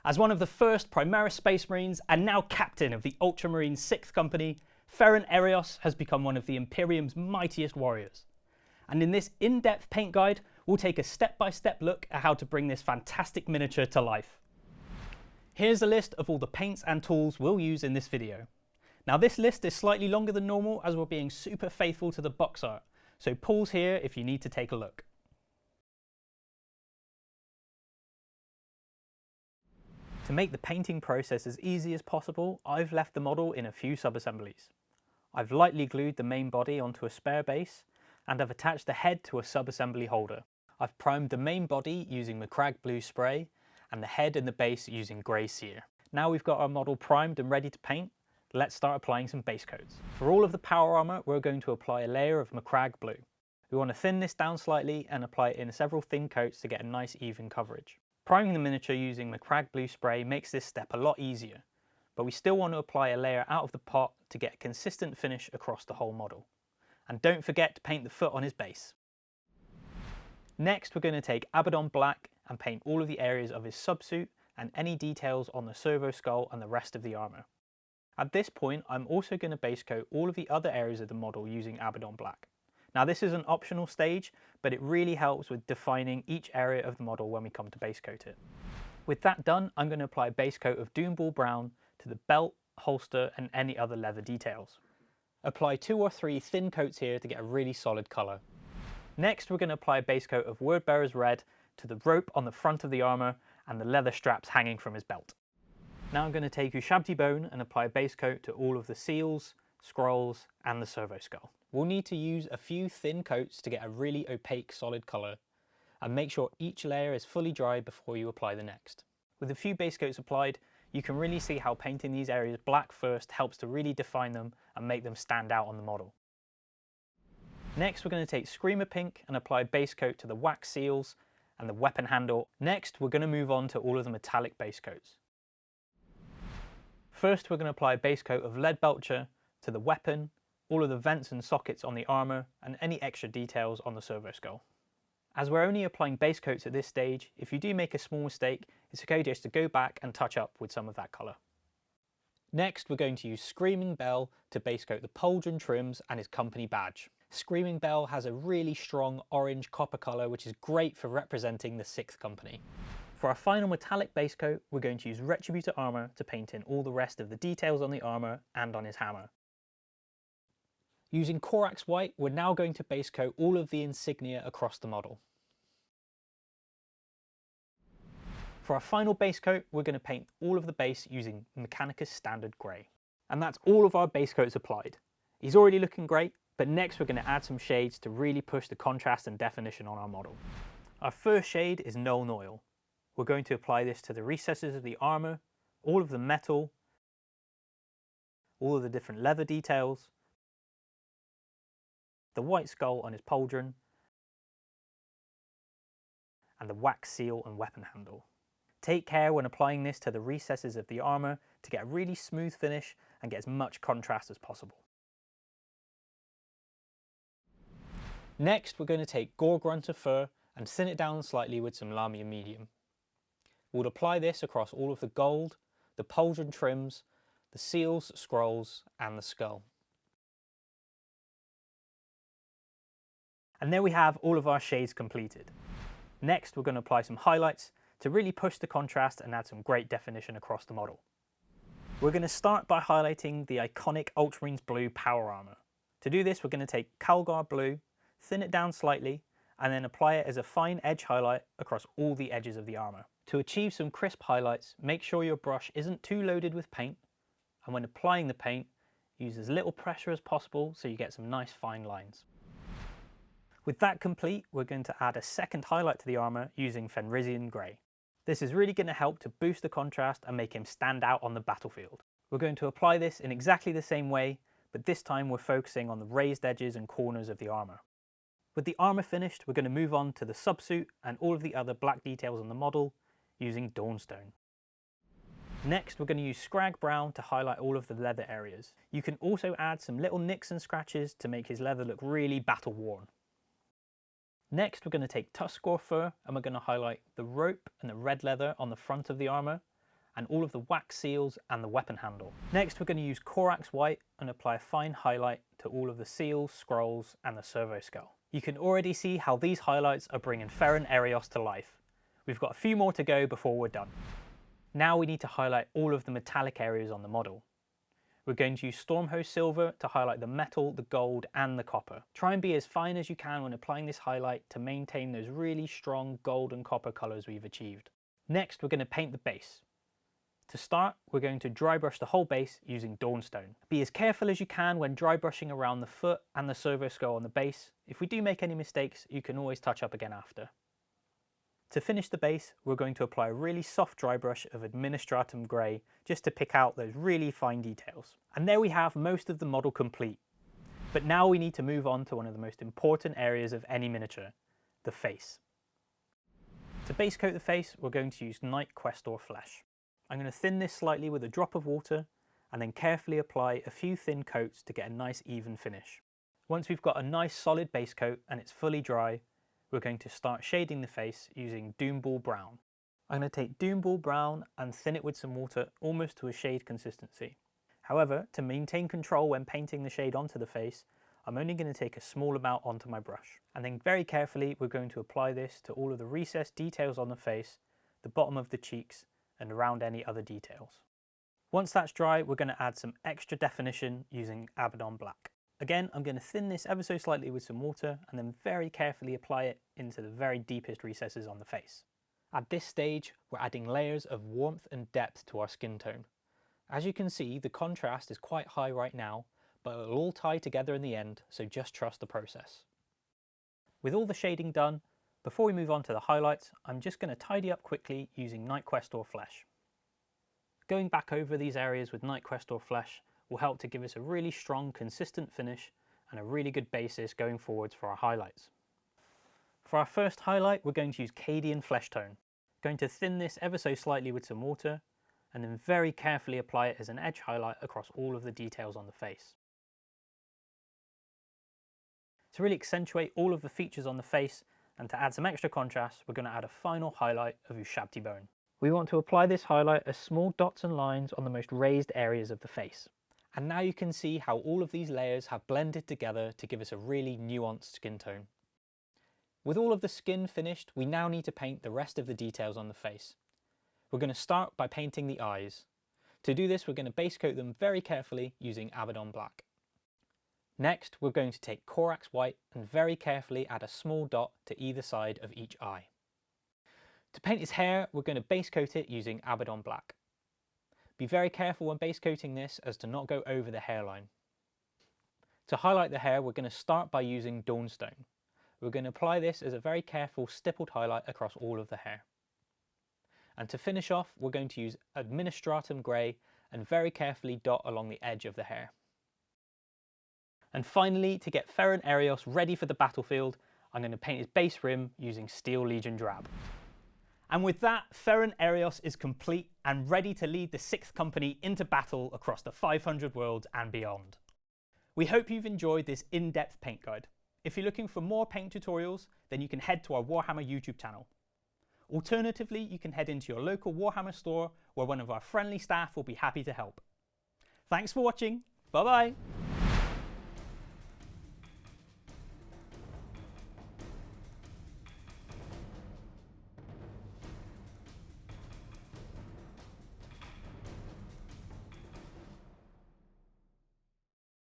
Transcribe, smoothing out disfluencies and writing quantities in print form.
As one of the first Primaris Space Marines and now captain of the Ultramarines 6th Company, Ferren Areios has become one of the Imperium's mightiest warriors. And in this in-depth paint guide, we'll take a step-by-step look at how to bring this fantastic miniature to life. Here's a list of all the paints and tools we'll use in this video. Now this list is slightly longer than normal as we're being super faithful to the box art, so pause here if you need to take a look. To make the painting process as easy as possible, I've left the model in a few sub-assemblies. I've lightly glued the main body onto a spare base, and I've attached the head to a sub-assembly holder. I've primed the main body using Macragge blue spray, and the head and the base using grey cere. Now we've got our model primed and ready to paint, let's start applying some base coats. For all of the power armour, we're going to apply a layer of Macragge blue. We want to thin this down slightly and apply it in several thin coats to get a nice even coverage. Priming the miniature using Macragge blue spray makes this step a lot easier, but we still want to apply a layer out of the pot to get a consistent finish across the whole model. And don't forget to paint the foot on his base. Next, we're going to take Abaddon Black and paint all of the areas of his subsuit and any details on the servo skull and the rest of the armour. At this point, I'm also going to base coat all of the other areas of the model using Abaddon Black. Now this is an optional stage, but it really helps with defining each area of the model when we come to base coat it. With that done, I'm going to apply a base coat of Doomball Brown to the belt, holster and any other leather details. Apply 2 or 3 thin coats here to get a really solid colour. Next we're going to apply a base coat of Wordbearer's Red to the rope on the front of the armour and the leather straps hanging from his belt. Now I'm going to take Ushabti Bone and apply a base coat to all of the seals, scrolls and the servo skull. We'll need to use a few thin coats to get a really opaque solid colour, and make sure each layer is fully dry before you apply the next. With a few base coats applied, you can really see how painting these areas black first helps to really define them and make them stand out on the model. Next we're going to take Screamer Pink and apply a base coat to the wax seals and the weapon handle. Next we're going to move on to all of the metallic base coats. First we're going to apply a base coat of Leadbelcher to the weapon, all of the vents and sockets on the armour and any extra details on the servo skull. As we're only applying base coats at this stage, if you do make a small mistake, it's okay just to go back and touch up with some of that colour. Next we're going to use Screaming Bell to base coat the pauldron trims and his company badge. Screaming Bell has a really strong orange copper colour which is great for representing the 6th Company. For our final metallic base coat, we're going to use Retributor Armour to paint in all the rest of the details on the armour and on his hammer. Using Corax White, we're now going to base coat all of the insignia across the model. For our final base coat, we're going to paint all of the base using Mechanicus Standard Grey. And that's all of our base coats applied. He's already looking great, but next we're going to add some shades to really push the contrast and definition on our model. Our first shade is Nuln Oil. We're going to apply this to the recesses of the armour, all of the metal, all of the different leather details, the white skull on his pauldron, and the wax seal and weapon handle. Take care when applying this to the recesses of the armour to get a really smooth finish and get as much contrast as possible. Next we're going to take Gore Grunter Fur and thin it down slightly with some Lamia Medium. We'll apply this across all of the gold, the pauldron trims, the seals, scrolls and the skull. And there we have all of our shades completed. Next we're going to apply some highlights to really push the contrast and add some great definition across the model. We're going to start by highlighting the iconic Ultramarines Blue power armour. To do this we're going to take Calgar Blue, thin it down slightly and then apply it as a fine edge highlight across all the edges of the armour. To achieve some crisp highlights, make sure your brush isn't too loaded with paint, and when applying the paint, use as little pressure as possible so you get some nice fine lines. With that complete, we're going to add a second highlight to the armour using Fenrisian Grey. This is really going to help to boost the contrast and make him stand out on the battlefield. We're going to apply this in exactly the same way, but this time we're focusing on the raised edges and corners of the armour. With the armour finished, we're going to move on to the subsuit and all of the other black details on the model using Dawnstone. Next, we're going to use Scrag Brown to highlight all of the leather areas. You can also add some little nicks and scratches to make his leather look really battle worn. Next, we're going to take Tuskor Fur and we're going to highlight the rope and the red leather on the front of the armour, and all of the wax seals and the weapon handle. Next, we're going to use Corax White and apply a fine highlight to all of the seals, scrolls and the servo skull. You can already see how these highlights are bringing Ferren Areios to life. We've got a few more to go before we're done. Now we need to highlight all of the metallic areas on the model. We're going to use Stormhost Silver to highlight the metal, the gold and the copper. Try and be as fine as you can when applying this highlight to maintain those really strong gold and copper colours we've achieved. Next, we're going to paint the base. To start, we're going to dry brush the whole base using Dawnstone. Be as careful as you can when dry brushing around the foot and the servo skull on the base. If we do make any mistakes, you can always touch up again after. To finish the base, we're going to apply a really soft dry brush of Administratum Grey just to pick out those really fine details. And there we have most of the model complete. But now we need to move on to one of the most important areas of any miniature, the face. To base coat the face, we're going to use Night Questor Flesh. I'm going to thin this slightly with a drop of water and then carefully apply a few thin coats to get a nice even finish. Once we've got a nice solid base coat and it's fully dry, we're going to start shading the face using Doomball Brown. I'm going to take Doomball Brown and thin it with some water almost to a shade consistency. However, to maintain control when painting the shade onto the face, I'm only going to take a small amount onto my brush. And then very carefully we're going to apply this to all of the recessed details on the face, the bottom of the cheeks, and around any other details. Once that's dry, we're going to add some extra definition using Abaddon Black. Again, I'm going to thin this ever so slightly with some water and then very carefully apply it into the very deepest recesses on the face. At this stage, we're adding layers of warmth and depth to our skin tone. As you can see, the contrast is quite high right now, but it'll all tie together in the end, so just trust the process. With all the shading done, before we move on to the highlights, I'm just going to tidy up quickly using Night Questor Flesh. Going back over these areas with Night Questor Flesh will help to give us a really strong, consistent finish and a really good basis going forwards for our highlights. For our first highlight, we're going to use Cadian Flesh Tone. Going to thin this ever so slightly with some water and then very carefully apply it as an edge highlight across all of the details on the face. To really accentuate all of the features on the face and to add some extra contrast, we're going to add a final highlight of Ushabti Bone. We want to apply this highlight as small dots and lines on the most raised areas of the face. And now you can see how all of these layers have blended together to give us a really nuanced skin tone. With all of the skin finished, we now need to paint the rest of the details on the face. We're going to start by painting the eyes. To do this, we're going to base coat them very carefully using Abaddon Black. Next, we're going to take Corax White and very carefully add a small dot to either side of each eye. To paint his hair, we're going to base coat it using Abaddon Black. Be very careful when base coating this as to not go over the hairline. To highlight the hair, we're going to start by using Dawnstone. We're going to apply this as a very careful stippled highlight across all of the hair. And to finish off, we're going to use Administratum Grey and very carefully dot along the edge of the hair. And finally, to get Ferren Areios ready for the battlefield, I'm going to paint his base rim using Steel Legion Drab. And with that, Ferren Areios is complete and ready to lead the 6th Company into battle across the 500 worlds and beyond. We hope you've enjoyed this in-depth paint guide. If you're looking for more paint tutorials, then you can head to our Warhammer YouTube channel. Alternatively, you can head into your local Warhammer store where one of our friendly staff will be happy to help. Thanks for watching. Bye bye.